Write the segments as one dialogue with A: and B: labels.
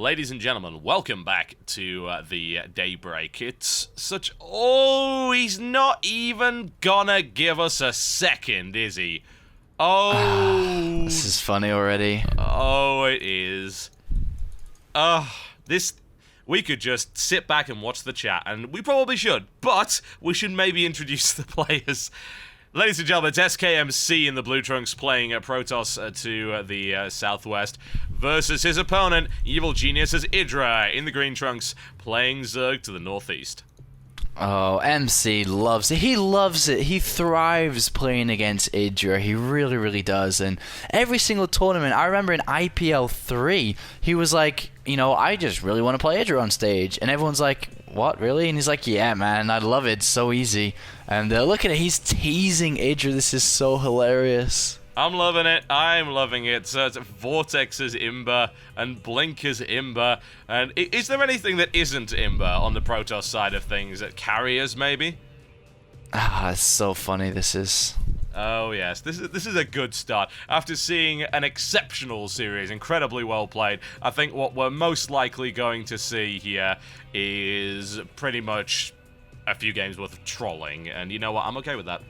A: Ladies and gentlemen, welcome back to the Daybreak. It's such... Oh, he's not even gonna give us a second, is he? Oh...
B: This is funny already.
A: Oh, it is. This... We could just sit back and watch the chat, and we probably should, but we should maybe introduce the players. Ladies and gentlemen, it's SKMC in the blue trunks playing Protoss to the southwest versus his opponent, Evil Genius as EGIdrA in the green trunks playing Zerg to the northeast.
B: Oh, MC loves it. He loves it. He thrives playing against EGIdrA. He really, really does. And every single tournament, I remember in IPL 3, he was like, you know, I just really want to play EGIdrA on stage. And everyone's like, what, really? And he's like, yeah, man, I love it. It's so easy. And look at it. He's teasing EGIdrA. This is so hilarious.
A: I'm loving it. I'm loving it. So it's Vortex as Imba and Blink as Imba. And is there anything that isn't Imba on the Protoss side of things? Carriers, maybe?
B: Ah, it's so funny. This is...
A: Oh, yes. This is a good start. After seeing an exceptional series, incredibly well played, I think what we're most likely going to see here is pretty much a few games worth of trolling. And you know what? I'm okay with that.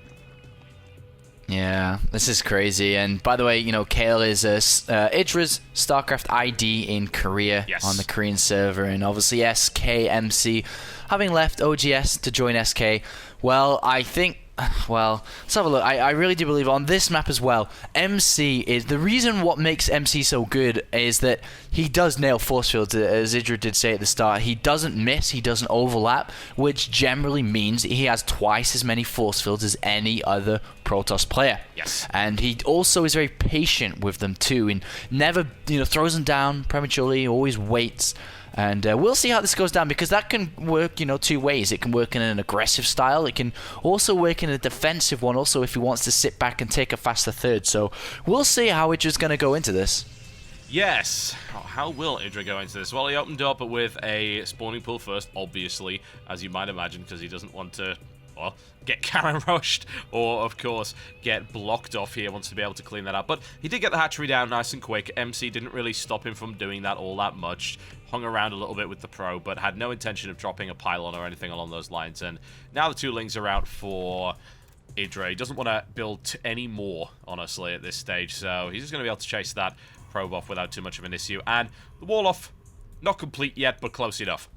B: Yeah, this is crazy. And by the way, you know, Kale is EGIdRA's StarCraft ID in Korea on the Korean server, and obviously SKMC having left OGS to join SK. Well, I think, well, let's have a look. I really do believe on this map as well, MC is, the reason what makes MC so good is that he does nail force fields, as EGIdRA did say at the start. He doesn't miss, he doesn't overlap, which generally means he has twice as many force fields as any other Protoss player.
A: Yes.
B: And he also is very patient with them too, and never, you know, throws them down prematurely, always waits. And we'll see how this goes down, because that can work, you know, two ways. It can work in an aggressive style. It can also work in a defensive one, also, if he wants to sit back and take a faster third. So we'll see how EGIdRA's going to go into this.
A: Yes. How will EGIdRA go into this? Well, he opened up with a spawning pool first, obviously, as you might imagine, because he doesn't want to, well, get Karen rushed or, of course, get blocked off here. Wants to be able to clean that up. But he did get the hatchery down nice and quick. MC didn't really stop him from doing that all that much. Hung around a little bit with the pro, but had no intention of dropping a pylon or anything along those lines. And now the two lings are out for EGIdRA. He doesn't want to build any more, honestly, at this stage. So he's just going to be able to chase that probe off without too much of an issue. And the wall off, not complete yet, but close enough.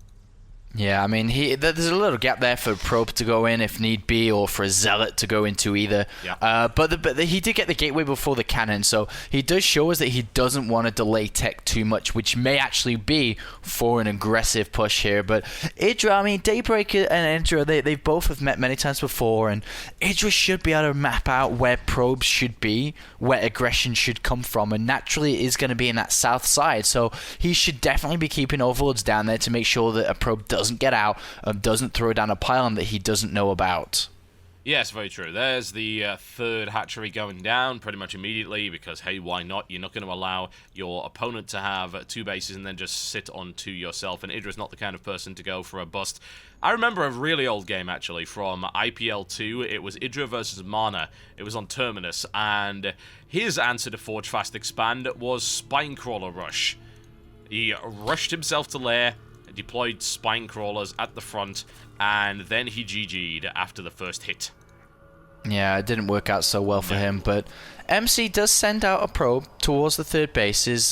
B: Yeah, I mean, there's a little gap there for a probe to go in if need be, or for a zealot to go into either.
A: Yeah.
B: But he did get the gateway before the cannon, so he does show us that he doesn't want to delay tech too much, which may actually be for an aggressive push here. But EGIdRA, I mean, Daybreak and EGIdRA, they both have met many times before, and EGIdRA should be able to map out where probes should be, where aggression should come from, and naturally it is going to be in that south side. So he should definitely be keeping overlords down there to make sure that a probe doesn't get out and doesn't throw down a pylon that he doesn't know about.
A: Yes, very true. There's the third hatchery going down pretty much immediately because, hey, why not? You're not going to allow your opponent to have two bases and then just sit on two yourself, and EGIdRA's not the kind of person to go for a bust. I remember a really old game, actually, from IPL 2. It was EGIdRA versus Mana. It was on Terminus, and his answer to Forge Fast Expand was Spinecrawler Rush. He rushed himself to lair, deployed spine crawlers at the front, and then he GG'd after the first hit.
B: Yeah, it didn't work out so well for him, but MC does send out a probe towards the third base. Is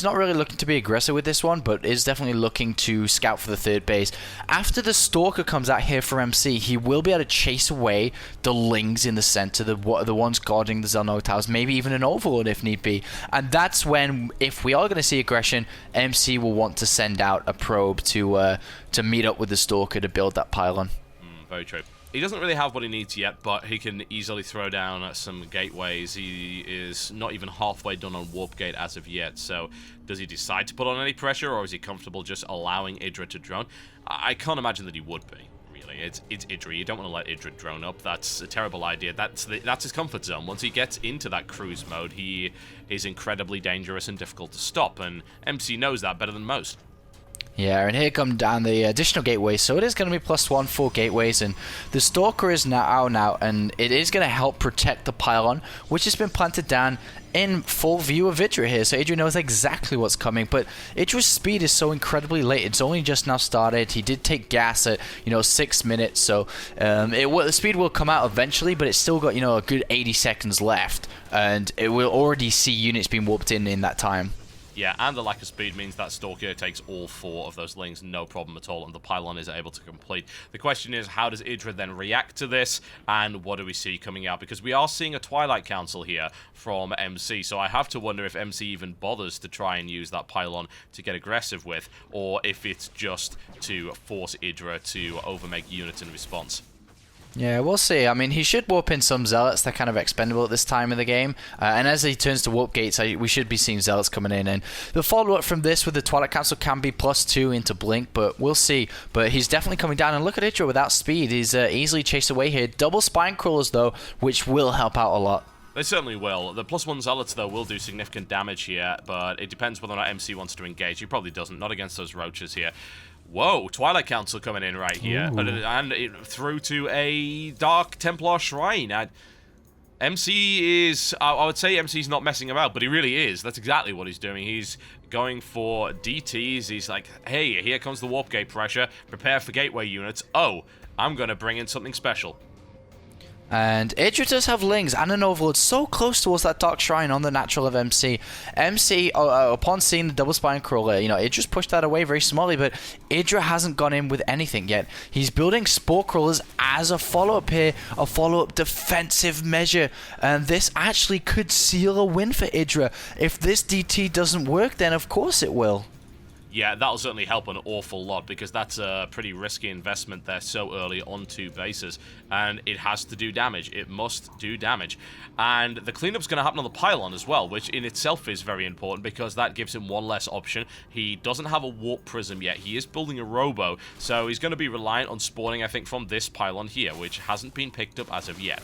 B: not really looking to be aggressive with this one, but is definitely looking to scout for the third base. After the Stalker comes out here for MC, he will be able to chase away the Lings in the center, the ones guarding the Zelno towers, maybe even an Overlord if need be. And that's when, if we are going to see aggression, MC will want to send out a probe to meet up with the Stalker to build that pylon.
A: Very true. He doesn't really have what he needs yet, but he can easily throw down some gateways. He is not even halfway done on Warp Gate as of yet, so does he decide to put on any pressure, or is he comfortable just allowing EGIdRA to drone? I can't imagine that he would be, really. It's EGIdRA. You don't want to let EGIdRA drone up. That's a terrible idea. That's his comfort zone. Once he gets into that cruise mode, he is incredibly dangerous and difficult to stop, and MC knows that better than most.
B: Yeah, and here come down the additional gateways, so it is going to be +1 for gateways, and the Stalker is now out now, and it is going to help protect the pylon, which has been planted down in full view of EGIdrA here, so EGIdrA knows exactly what's coming, but EGIdRA's speed is so incredibly late. It's only just now started. He did take gas at, 6 minutes, so the speed will come out eventually, but it's still got, a good 80 seconds left, and it will already see units being warped in that time.
A: Yeah, and the lack of speed means that Stalker takes all 4 of those links, no problem at all, and the pylon is able to complete. The question is, how does EGIdrA then react to this, and what do we see coming out? Because we are seeing a Twilight Council here from MC, so I have to wonder if MC even bothers to try and use that pylon to get aggressive with, or if it's just to force EGIdrA to overmake units in response.
B: Yeah, we'll see. I mean, he should warp in some Zealots. They're kind of expendable at this time of the game. And as he turns to warp gates, we should be seeing Zealots coming in. And the follow-up from this with the Twilight Council can be +2 into Blink, but we'll see. But he's definitely coming down. And look at EGIdrA without speed. He's easily chased away here. Double Spine Crawlers, though, which will help out a lot.
A: They certainly will. The +1 Zealots, though, will do significant damage here, but it depends whether or not MC wants to engage. He probably doesn't. Not against those Roaches here. Whoa, Twilight Council coming in right here. And through to a Dark Templar Shrine. MC is... I would say MC's not messing about, but he really is. That's exactly what he's doing. He's going for DTs. He's like, hey, here comes the Warp Gate pressure. Prepare for gateway units. Oh, I'm going to bring in something special.
B: And EGIdrA does have Lings and an Overlord so close towards that Dark Shrine on the natural of MC. MC, upon seeing the Double Spine Crawler, EGIdRA's pushed that away very smartly, but EGIdRA hasn't gone in with anything yet. He's building Spore Crawlers as a follow-up here, a follow-up defensive measure, and this actually could seal a win for EGIdRA. If this DT doesn't work, then of course it will.
A: Yeah, that'll certainly help an awful lot, because that's a pretty risky investment there so early on 2 bases, and it has to do damage. It must do damage. And the cleanup's going to happen on the pylon as well, which in itself is very important, because that gives him one less option. He doesn't have a Warp Prism yet. He is building a Robo, so he's going to be reliant on spawning, I think, from this pylon here, which hasn't been picked up as of yet.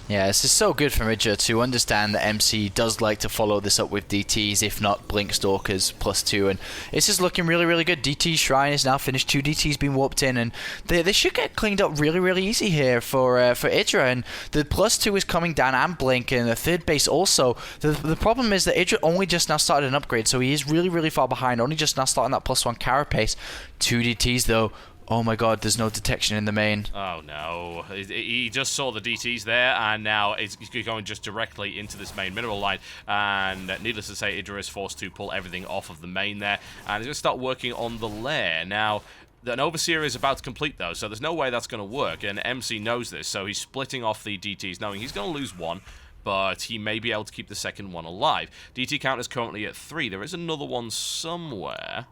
B: Yeah, this is so good from EGIdRA to understand that MC does like to follow this up with DTs, if not Blink Stalkers +2, and it's just looking really, really good. DT Shrine is now finished, 2 DTs being warped in, and they should get cleaned up really, really easy here for EGIdRA, and the +2 is coming down, and Blink, and the 3rd base also. The problem is that EGIdRA only just now started an upgrade, so he is really, really far behind, only just now starting that +1 Carapace. 2 DTs though. Oh my god, there's no detection in the main.
A: Oh no, he just saw the DTs there, and now he's going just directly into this main mineral line, and needless to say, EGIdRA is forced to pull everything off of the main there, and he's going to start working on the lair. Now, an Overseer is about to complete though, so there's no way that's going to work, and MC knows this, so he's splitting off the DTs, knowing he's going to lose 1, but he may be able to keep the second one alive. DT count is currently at 3. There is another one somewhere.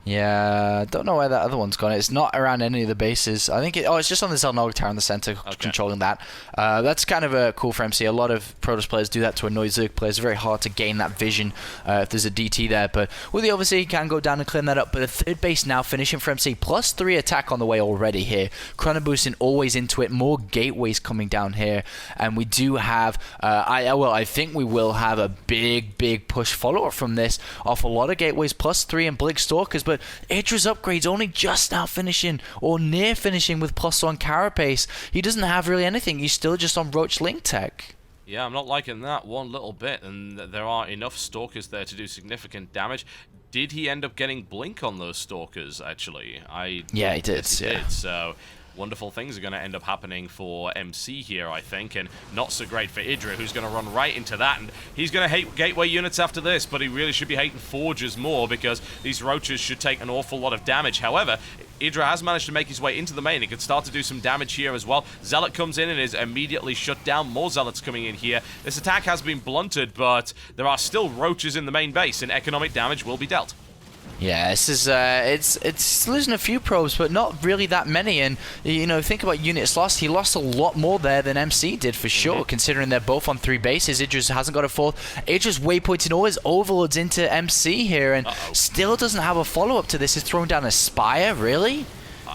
B: Yeah, don't know where that other one's gone. It's not around any of the bases. I think it's just on the Zelnog tower in the center, controlling that. That's kind of cool for MC. A lot of Protoss players do that to annoy Zerg players. It's very hard to gain that vision if there's a DT there. But with the Overseer, he can go down and clean that up. But a 3rd base now finishing for MC. +3 attack on the way already here. Chrono boosting always into it. More gateways coming down here. And we do have, I think we will have a big push follow-up from this off a lot of gateways. +3 and Blink Stalkers. But EGIdRA's upgrades only just now finishing, or near finishing, with +1 Carapace. He doesn't have really anything. He's still just on Roach Link Tech.
A: Yeah, I'm not liking that one little bit, and there are enough Stalkers there to do significant damage. Did he end up getting Blink on those Stalkers, actually?
B: Yeah, he did.
A: Yes, he did, so wonderful things are going to end up happening for MC here, I think, and not so great for EGIdRA, who's going to run right into that, and he's going to hate gateway units after this, but he really should be hating Forges more, because these Roaches should take an awful lot of damage. However, EGIdRA has managed to make his way into the main. He can start to do some damage here as well. Zealot comes in and is immediately shut down. More Zealots coming in here. This attack has been blunted, but there are still Roaches in the main base, and economic damage will be dealt.
B: Yeah, this is it's losing a few probes, but not really that many. And think about units lost. He lost a lot more there than MC did for sure, considering they're both on 3 bases. EGIdRA hasn't got a 4th. EGIdRA's waypointing all his overlords into MC here, and still doesn't have a follow-up to this. He's throwing down a Spire, really?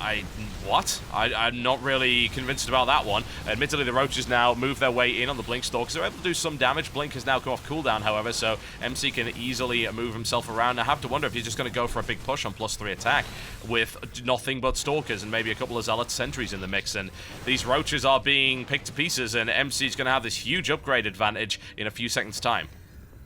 A: I'm not really convinced about that one. Admittedly, the Roaches now move their way in on the Blink Stalkers. They're able to do some damage. Blink has now come off cooldown, however, so MC can easily move himself around. I have to wonder if he's just going to go for a big push on +3 attack with nothing but Stalkers and maybe a couple of Zealot sentries in the mix. And these Roaches are being picked to pieces, and MC's going to have this huge upgrade advantage in a few seconds' time.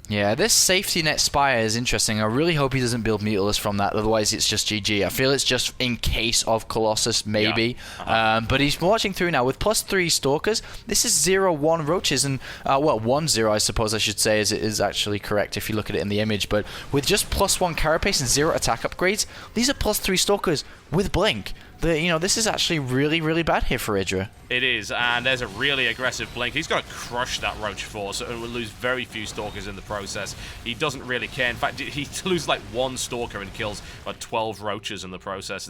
B: Yeah, this safety net Spire is interesting. I really hope he doesn't build Mutalist from that, otherwise it's just GG. I feel it's just in case of Colossus, maybe. Yeah. But he's marching through now with +3 Stalkers. This is 0-1 Roaches, and, well, 1-0 I suppose I should say is actually correct if you look at it in the image. But with just +1 Carapace and 0 attack upgrades, these are +3 Stalkers with Blink. This is actually really, really bad here for IGIdrA.
A: It is, and there's a really aggressive Blink. He's got to crush that Roach force and will lose very few Stalkers in the process. He doesn't really care. In fact, he loses like 1 Stalker and kills about 12 Roaches in the process.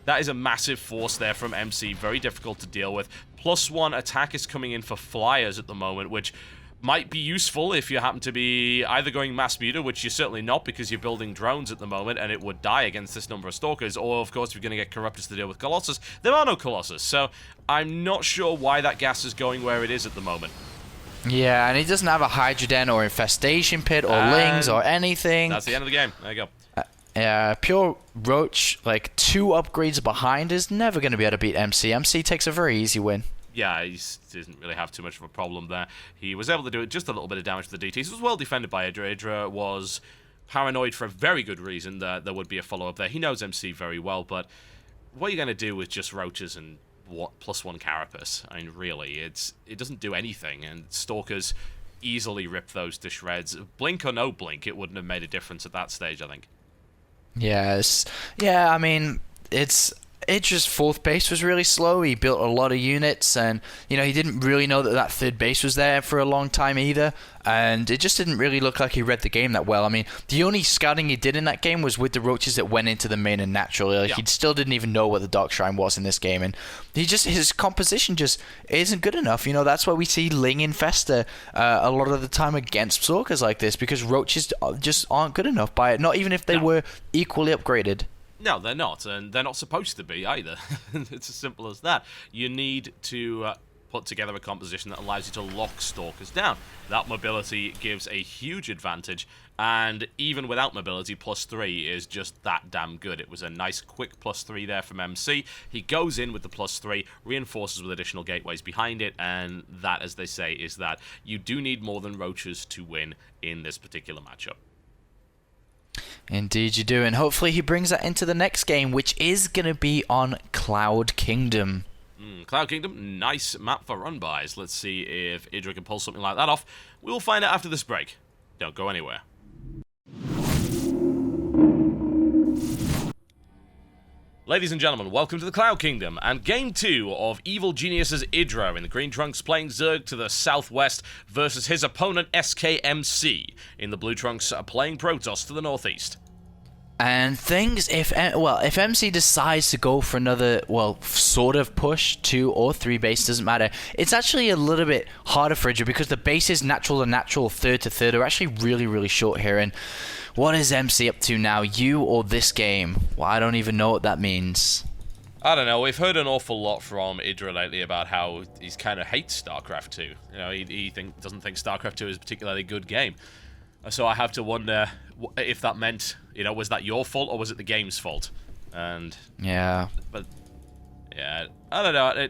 A: That is a massive force there from MC, very difficult to deal with. +1 attack is coming in for Flyers at the moment, which might be useful if you happen to be either going mass muta, which you're certainly not because you're building drones at the moment and it would die against this number of Stalkers, or of course if you're going to get Corruptors to deal with Colossus. There are no Colossus, so I'm not sure why that gas is going where it is at the moment.
B: Yeah, and he doesn't have a Hydroden or Infestation Pit or Lings or anything.
A: That's the end of the game. There you go.
B: Yeah, pure Roach, like 2 upgrades behind, is never going to be able to beat MC. MC takes a very easy win.
A: Yeah, he didn't really have too much of a problem there. He was able to do just a little bit of damage to the DTs. It was well defended by IGIdrA. IGIdrA was paranoid for a very good reason that there would be a follow-up there. He knows MC very well, but what are you going to do with just Roaches and +1 Carapace? I mean, really, it doesn't do anything, and Stalkers easily rip those to shreds. Blink or no Blink, it wouldn't have made a difference at that stage, I think.
B: Yes. Yeah, I mean, IGIdRA's 4th base was really slow. He built a lot of units, and he didn't really know that 3rd base was there for a long time either, and it just didn't really look like he read the game that well. I mean, the only scouting he did in that game was with the Roaches that went into the main and natural. Like, he still didn't even know what the Dark Shrine was in this game, and his composition just isn't good enough. That's why we see Ling Infesta a lot of the time against Stalkers like this, because Roaches just aren't good enough by it, not even if they were equally upgraded.
A: No, they're not, and they're not supposed to be either. It's as simple as that. You need to put together a composition that allows you to lock Stalkers down. That mobility gives a huge advantage, and even without mobility, +3 is just that damn good. It was a nice quick +3 there from MC. He goes in with the +3, reinforces with additional gateways behind it, and that, as they say, is that you do need more than Roaches to win in this particular matchup.
B: Indeed you do, and hopefully he brings that into the next game, which is going to be on Cloud Kingdom.
A: Cloud Kingdom, nice map for run-bys. Let's see if IGIdrA can pull something like that off. We'll find out after this break. Don't go anywhere. Ladies and gentlemen, welcome to the Cloud Kingdom, and Game 2 of Evil Genius's IGIdrA in the Green Trunks playing Zerg to the southwest versus his opponent SKMC in the Blue Trunks playing Protoss to the northeast.
B: And things, if MC decides to go for another, sort of push, 2 or 3 base, doesn't matter. It's actually a little bit harder for IGIdrA because the bases natural to natural, 3rd to 3rd are actually really, really short here. And what is MC up to now, you or this game? Well, I don't even know what that means.
A: I don't know. We've heard an awful lot from IGIdrA lately about how he kind of hates StarCraft 2. He doesn't think StarCraft 2 is a particularly good game. So I have to wonder if that meant, was that your fault or was it the game's fault? And I don't know.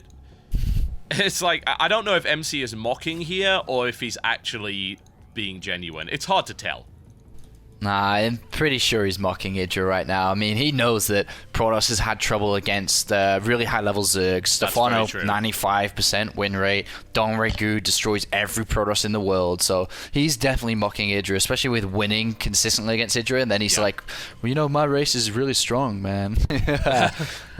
A: It's like, I don't know if MC is mocking here or if he's actually being genuine. It's hard to tell.
B: Nah, I'm pretty sure he's mocking IGIdrA right now. I mean, he knows that Protoss has had trouble against really high-level Zergs. Stefano, 95% win rate. Dongregoo destroys every Protoss in the world. So he's definitely mocking IGIdrA, especially with winning consistently against IGIdrA. And then he's like, well, my race is really strong, man.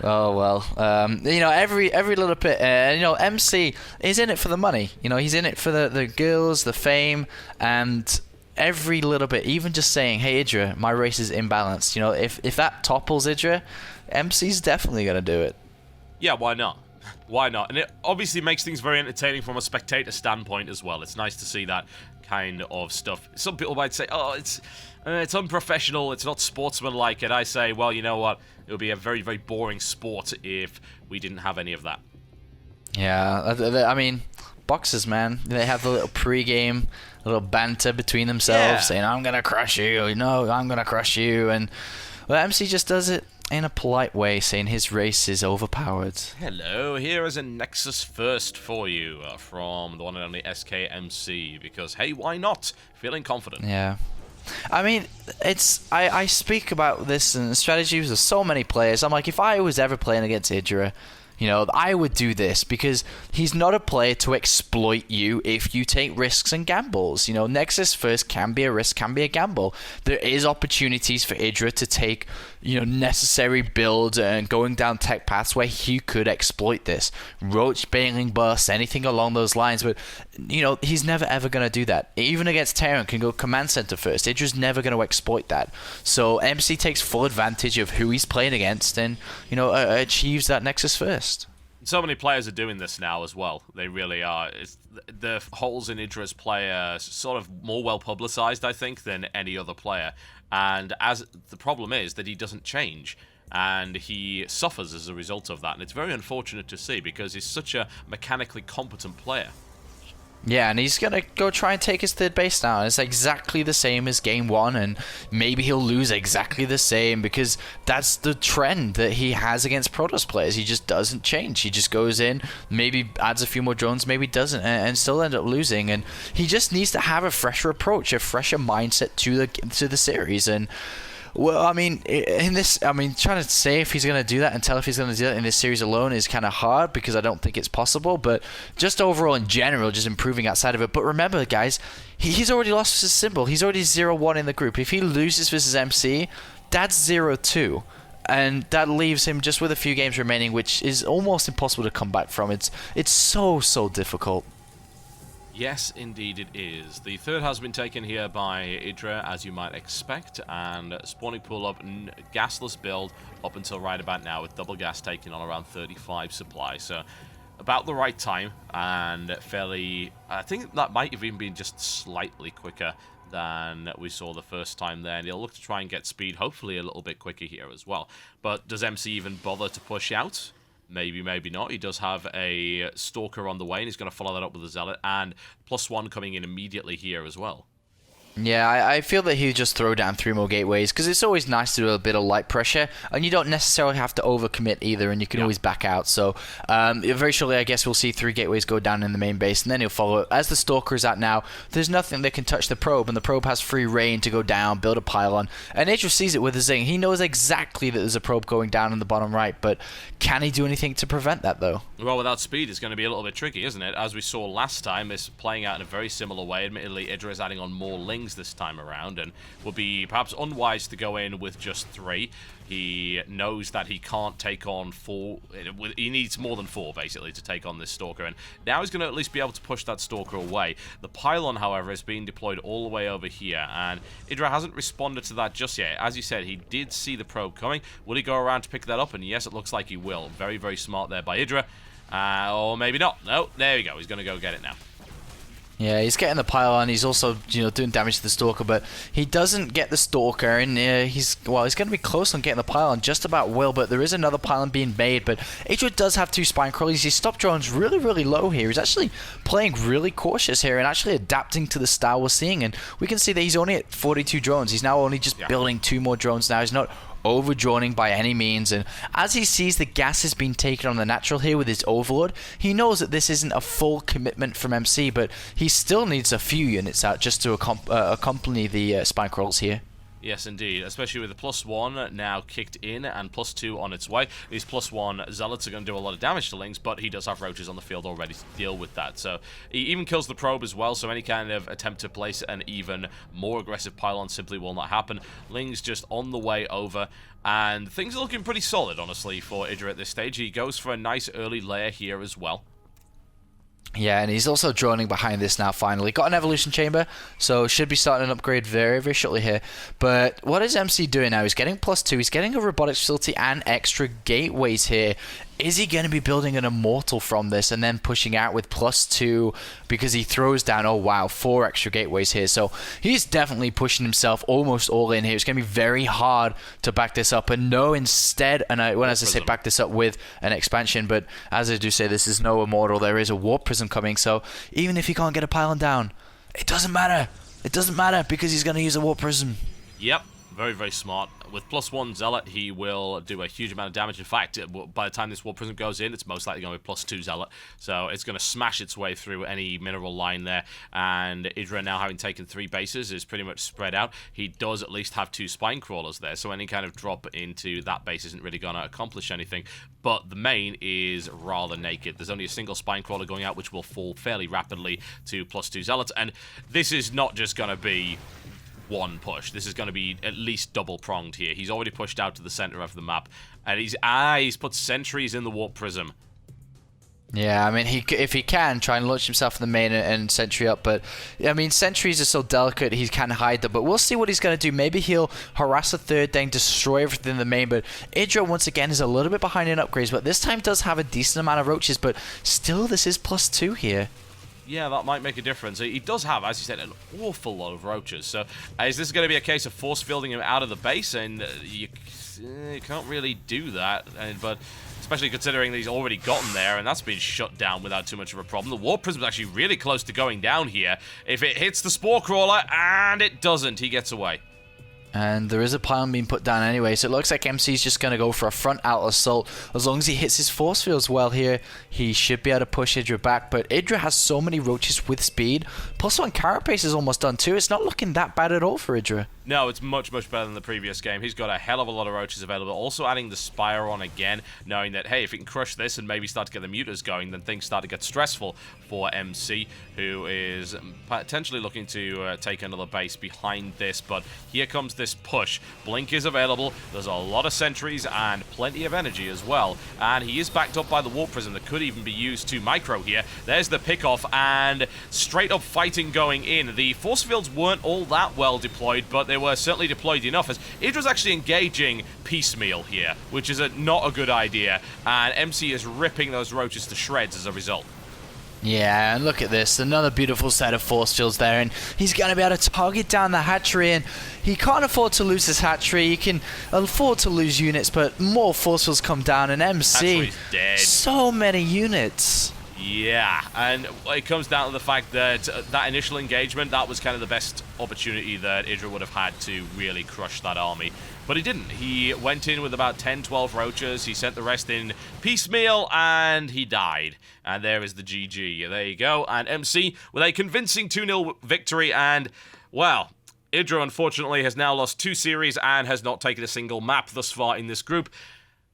B: Oh, well. Every little bit. MC is in it for the money. He's in it for the girls, the fame, and every little bit, even just saying, hey IGIdrA, my race is imbalanced. If that topples IGIdrA, MC's definitely gonna do it.
A: Yeah, why not? Why not? And it obviously makes things very entertaining from a spectator standpoint as well. It's nice to see that kind of stuff. Some people might say, oh, it's unprofessional, it's not sportsmanlike, and I say, well, you know what? It would be a very, very boring sport if we didn't have any of that.
B: Yeah, I mean, boxers, man, they have the little pre-game, little banter between themselves, saying, I'm going to crush you, no, I'm going to crush you, and well, MC just does it in a polite way, saying his race is overpowered.
A: Hello, here is a Nexus first for you from the one and only SKMC, because, hey, why not? Feeling confident.
B: Yeah. I mean, I speak about this in strategies with so many players. I'm like, if I was ever playing against IGIdrA, you know, I would do this, because he's not a player to exploit you if you take risks and gambles. You know, Nexus first can be a risk, can be a gamble. There is opportunities for IGIdrA to take, you know, necessary builds and going down tech paths where he could exploit this. Roach, bailing bust, anything along those lines. But, you know, he's never ever going to do that. Even against Terran, can go command center first. IGIdra's never going to exploit that. So MC takes full advantage of who he's playing against and, you know, achieves that Nexus first.
A: So many players are doing this now as well. They really are. The holes in IGIdra's play are sort of more well publicized, I think, than any other player. And as the problem is that he doesn't change, and he suffers as a result of that. And it's very unfortunate to see, because he's such a mechanically competent player.
B: Yeah, and he's going to go try and take his third base down. It's exactly the same as game one, and maybe he'll lose exactly the same, because that's the trend that he has against Protoss players. He just doesn't change. He just goes in, maybe adds a few more drones, maybe doesn't, and still end up losing. And he just needs to have a fresher approach, a fresher mindset to the series. And well, I mean, in this, I mean, trying to say if he's going to do that and tell if he's going to do that in this series alone is kind of hard, because I don't think it's possible. But just overall in general, just improving outside of it. But remember, guys, he's already lost versus Symbol. He's already 0-1 in the group. If he loses versus MC, that's 0-2. And that leaves him just with a few games remaining, which is almost impossible to come back from. It's so difficult.
A: Yes, indeed it is. The third has been taken here by IGIdrA, as you might expect, and spawning pool up, gasless build up until right about now, with double gas taking on around 35 supply. So about the right time, and fairly, I think that might have even been just slightly quicker than we saw the first time there. And he'll look to try and get speed, hopefully a little bit quicker here as well. But does MC even bother to push out? Maybe, maybe not. He does have a Stalker on the way, and he's going to follow that up with a Zealot, and +1 coming in immediately here as well.
B: Yeah, I feel that he'll just throw down 3 more gateways, because it's always nice to do a bit of light pressure, and you don't necessarily have to overcommit either, and you can always back out. So very shortly, I guess we'll see 3 gateways go down in the main base, and then he'll follow. As the Stalker is out now, there's nothing that can touch the probe, and the probe has free reign to go down, build a pylon, and IGIdrA sees it with his Zing. He knows exactly that there's a probe going down in the bottom right, but can he do anything to prevent that, though?
A: Well, without speed, it's going to be a little bit tricky, isn't it? As we saw last time, it's playing out in a very similar way. Admittedly, IGIdrA is adding on more Lings this time around, and would be perhaps unwise to go in with just 3. He knows that he can't take on 4. He needs more than 4, basically, to take on this Stalker, and now he's going to at least be able to push that Stalker away. The pylon, however, is being deployed all the way over here, and IGIdrA hasn't responded to that just yet. As you said, he did see the probe coming. Will he go around to pick that up? And yes, it looks like he will. Very, very smart there by IGIdrA. Or maybe not. No, there we go. He's going to go get it now.
B: Yeah, he's getting the pylon. He's also, doing damage to the Stalker, but he doesn't get the Stalker, and he's going to be close on getting the pylon. Just about will, but there is another pylon being made. But IGIdrA does have 2 spine crawlers. He stopped drones really, really low here. He's actually playing really cautious here and actually adapting to the style we're seeing. And we can see that he's only at 42 drones. He's now only just building 2 more drones now. He's not over-droning by any means, and as he sees the gas has been taken on the natural here with his Overlord, he knows that this isn't a full commitment from MC, but he still needs a few units out just to accompany the spine crawls here.
A: Yes, indeed, especially with the +1 now kicked in and +2 on its way. These +1 Zealots are going to do a lot of damage to Lings, but he does have Roaches on the field already to deal with that. So he even kills the probe as well, so any kind of attempt to place an even more aggressive pylon simply will not happen. Lings just on the way over, and things are looking pretty solid, honestly, for IGIdrA at this stage. He goes for a nice early layer here as well.
B: Yeah, and he's also droning behind this now, finally. Got an evolution chamber, so should be starting an upgrade very, very shortly here. But what is MC doing now? He's getting +2. He's getting a robotics facility and extra gateways here. is he going to be building an Immortal from this and then pushing out with +2 because he throws down, oh wow, 4 extra gateways here. So he's definitely pushing himself almost all in here. It's going to be very hard to back this up. And no, instead, and as I say, back this up with an expansion, but as I do say, this is no Immortal. There is a Warp Prism coming. So even if he can't get a pylon down, it doesn't matter. It doesn't matter because he's going to use a Warp Prism.
A: Yep. Very, very smart. With +1 Zealot, he will do a huge amount of damage. In fact, by the time this Warp Prism goes in, it's most likely going to be +2 Zealot. So it's going to smash its way through any mineral line there. And EGIdrA, now having taken 3 bases, is pretty much spread out. He does at least have 2 Spine Crawlers there, so any kind of drop into that base isn't really going to accomplish anything. But the main is rather naked. There's only a single Spine Crawler going out, which will fall fairly rapidly to +2 Zealots. And this is not just going to be one push. This is going to be at least double-pronged here. He's already pushed out to the center of the map, and he's put sentries in the Warp Prism.
B: Yeah, I mean, if he can, try and launch himself in the main and sentry up, but, I mean, sentries are so delicate, he can hide them, but we'll see what he's going to do. Maybe he'll harass a third, then destroy everything in the main, but EGIdrA, once again, is a little bit behind in upgrades, but this time does have a decent amount of roaches, but still, this is +2 here.
A: Yeah, that might make a difference. He does have, as you said, an awful lot of roaches. So is this going to be a case of force fielding him out of the base? And you can't really do that. But especially considering that he's already gotten there, and that's been shut down without too much of a problem. The Warp Prism is actually really close to going down here. If it hits the Spore Crawler, and it doesn't, he gets away.
B: And there is a pylon being put down anyway, so it looks like MC's just going to go for a front-out assault. As long as he hits his force fields well here, he should be able to push EGIdrA back. But EGIdrA has so many roaches with speed. +1 carapace is almost done too. It's not looking that bad at all for EGIdrA.
A: No, it's much, much better than the previous game. He's got a hell of a lot of roaches available. Also adding the Spire on again, knowing that, hey, if he can crush this and maybe start to get the muters going, then things start to get stressful for MC, who is potentially looking to take another base behind this. But here comes this push. Blink is available. There's a lot of sentries and plenty of energy as well. And he is backed up by the Warp Prism that could even be used to micro here. There's the pickoff and straight up fighting going in. The force fields weren't all that well deployed, but they were certainly deployed enough, as EGIdRA's actually engaging piecemeal here, which is not a good idea, and MC is ripping those roaches to shreds as a result.
B: Yeah, and look at this, another beautiful set of force fields there, and he's going to be able to target down the hatchery, and he can't afford to lose this hatchery. He can afford to lose units, but more force fields come down, and MC,
A: hatchery's dead.
B: So many units.
A: Yeah, and it comes down to the fact that that initial engagement, that was kind of the best opportunity that EGIdrA would have had to really crush that army. But he didn't. He went in with about 10, 12 roaches, he sent the rest in piecemeal, and he died. And there is the GG. There you go. And MC with a convincing 2-0 victory, and, well, EGIdRA, unfortunately, has now lost 2 series and has not taken a single map thus far in this group,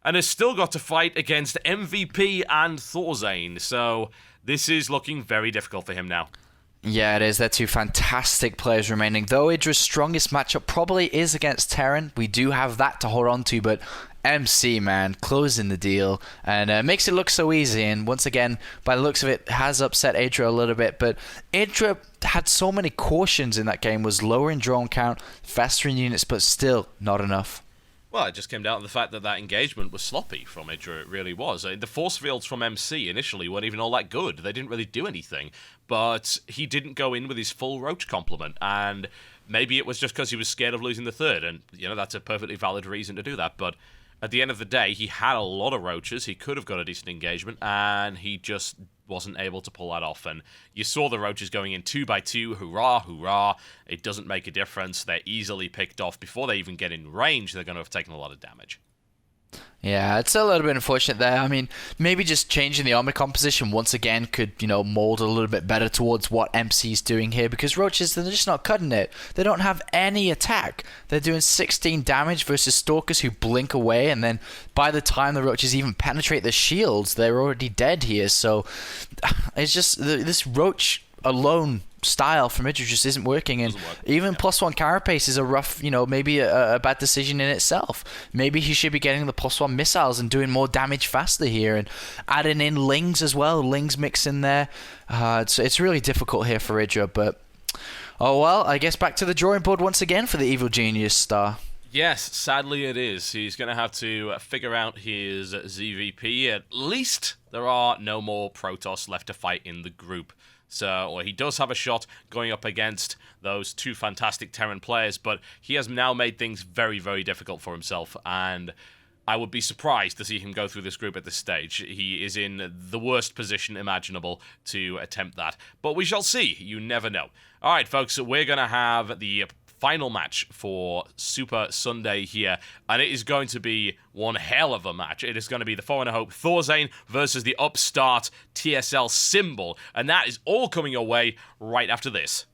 A: and has still got to fight against MVP and ThorZaIN. So this is looking very difficult for him now.
B: Yeah, it is. They're 2 fantastic players remaining. Though EGIdRA's strongest matchup probably is against Terran. We do have that to hold on to, but MC, man, closing the deal, and makes it look so easy. And once again, by the looks of it, has upset EGIdRA a little bit. But EGIdRA had so many cautions in that game, was lower in drone count, faster in units, but still not enough.
A: Well, it just came down to the fact that that engagement was sloppy from EGIdRA. It really was. The force fields from MC initially weren't even all that good. They didn't really do anything. But he didn't go in with his full roach complement. And maybe it was just because he was scared of losing the third. And, you know, that's a perfectly valid reason to do that. But at the end of the day, he had a lot of roaches. He could have got a decent engagement. And he just wasn't able to pull that off. And you saw the roaches going in 2 by 2. Hurrah, hurrah. It doesn't make a difference. They're easily picked off. Before they even get in range, they're going to have taken a lot of damage.
B: Yeah, it's a little bit unfortunate there. I mean, maybe just changing the armor composition once again could, you know, mold a little bit better towards what MC's doing here, because roaches, they're just not cutting it. They don't have any attack. They're doing 16 damage versus stalkers who blink away, and then by the time the roaches even penetrate the shields, they're already dead here. So it's just this roach alone style from EGIdRA just isn't working, and even +1 carapace is a rough, you know, maybe a bad decision in itself. Maybe he should be getting the +1 missiles and doing more damage faster here, and adding in lings as well. Lings mix in there. It's really difficult here for EGIdRA, but oh well, I guess back to the drawing board once again for the Evil Genius star.
A: Yes, sadly it is. He's going to have to figure out his ZvP. At least there are no more Protoss left to fight in the group. So, or he does have a shot going up against those two fantastic Terran players, but he has now made things very, very difficult for himself, and I would be surprised to see him go through this group at this stage. He is in the worst position imaginable to attempt that. But we shall see. You never know. All right, folks, we're going to have the final match for Super Sunday here, and it is going to be one hell of a match. It is going to be the 4 Hope ThorZaIN versus the upstart TSL.Symbol, and that is all coming your way right after this.